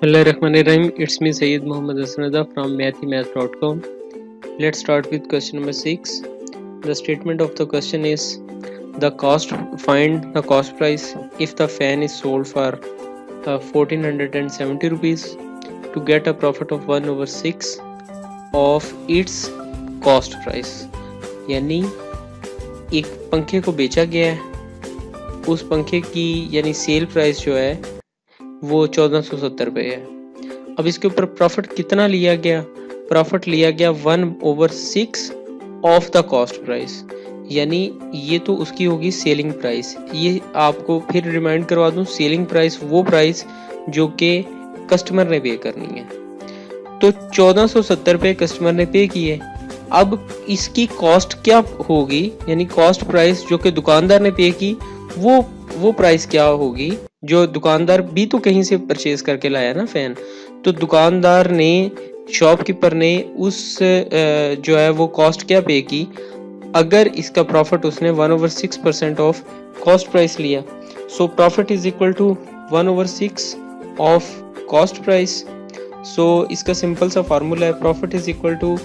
Bismillahirrahmanirrahim. It's me Sayyid Muhammad Asnada from mathemath.com. Let's start with question number 6. The statement of the question is find the cost price if the fan is sold for 1470 rupees to get a profit of 1/6 of its cost price. यानी एक पंखे को बेचा गया है, उस पंखे की यानी सेल प्राइस जो है वो 1470 रुपये है। अब इसके ऊपर प्रॉफिट कितना लिया गया? प्रॉफिट लिया गया 1/6 ऑफ द कॉस्ट प्राइस, यानी ये तो उसकी होगी सेलिंग प्राइस। ये आपको फिर रिमाइंड करवा दूं, सेलिंग प्राइस वो प्राइस जो कि कस्टमर ने पे करनी है। तो 1470 रुपये कस्टमर ने पे किए। अब इसकी कॉस्ट क्या होगी, यानी कॉस्ट प्राइस जो कि दुकानदार ने पे की वो प्राइस क्या होगी, जो दुकानदार भी तो कहीं से परचेज करके लाया ना फैन। तो दुकानदार ने, शॉपकीपर ने उस जो है वो कॉस्ट क्या पे की, अगर इसका प्रॉफिट उसने 1/6% ऑफ कॉस्ट प्राइस लिया। So profit is equal to 1/6 of cost price. So इसका सिंपल सा फार्मूला है, profit is equal to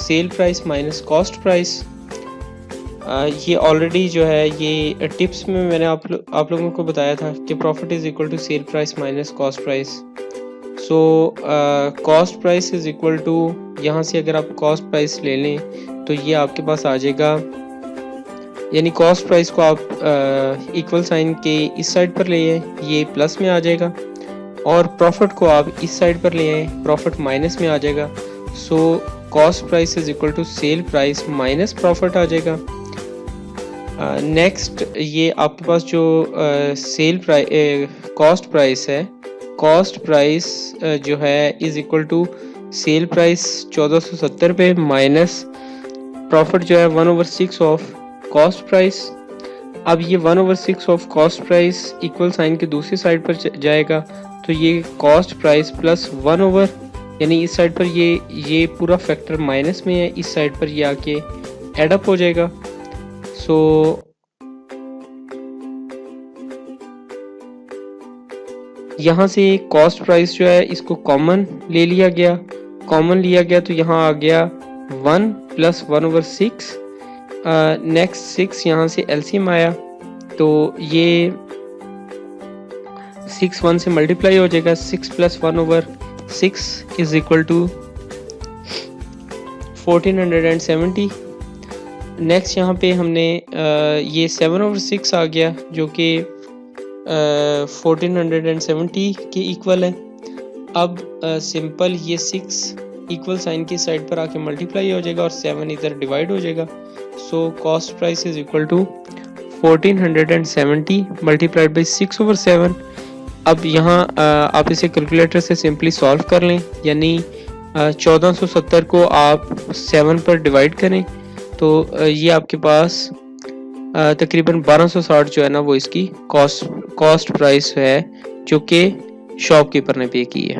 cell price minus cost price. ये ऑलरेडी जो है ये टिप्स में मैंने आप लोगों को बताया था कि profit is equal to cell price minus cost price. So cost price is equal to, यहाँ से अगर आप कॉस्ट प्राइस ले लें तो ये आपके पास आ जाएगा, यानी कॉस्ट प्राइस को आप इक्वल साइन के इस साइड पर ले आए, ये प्लस में आ जाएगा, और प्रॉफिट को आप इस साइड पर ले आए, प्रॉफिट माइनस में आ जाएगा। So cost price is equal to cell price minus profit आ जाएगा। नेक्स्ट ये आपके पास जो सेल प्राइस कॉस्ट प्राइस है, कॉस्ट प्राइस जो है is equal to cell price 1470 रुपये माइनस प्रॉफिट जो है 1/6 ऑफ कॉस्ट प्राइस। अब ये 1/6 of cost price equal sign के दूसरी साइड पर जाएगा, तो ये कॉस्ट प्राइस प्लस 1/, यानी इस साइड पर ये पूरा फैक्टर माइनस में है, इस साइड पर ये आके एडअप हो जाएगा। सो यहाँ से कॉस्ट प्राइस जो है इसको कॉमन ले लिया गया, तो यहाँ आ गया 1 + 1/6। नेक्स्ट 6 यहाँ से एलसीएम आया, तो ये 6 1 से मल्टीप्लाई हो जाएगा, 6 + 1/6 इज इक्वल टू 1470। नेक्स्ट यहाँ पे हमने ये 7/6 आ गया जो कि 1470 के इक्वल है। अब सिंपल ये 6 इक्वल साइन की साइड पर आके मल्टीप्लाई हो जाएगा और 7 इधर डिवाइड हो जाएगा। So cost price is equal to 1470 multiplied by 6/7। अब यहाँ आप इसे कैलकुलेटर से सिंपली सॉल्व कर लें, यानी 1470 को आप 7 पर डिवाइड करें तो ये आपके पास तकरीबन 1260 जो है ना वो इसकी कॉस्ट प्राइस है जो कि शॉपकीपर ने पे की है।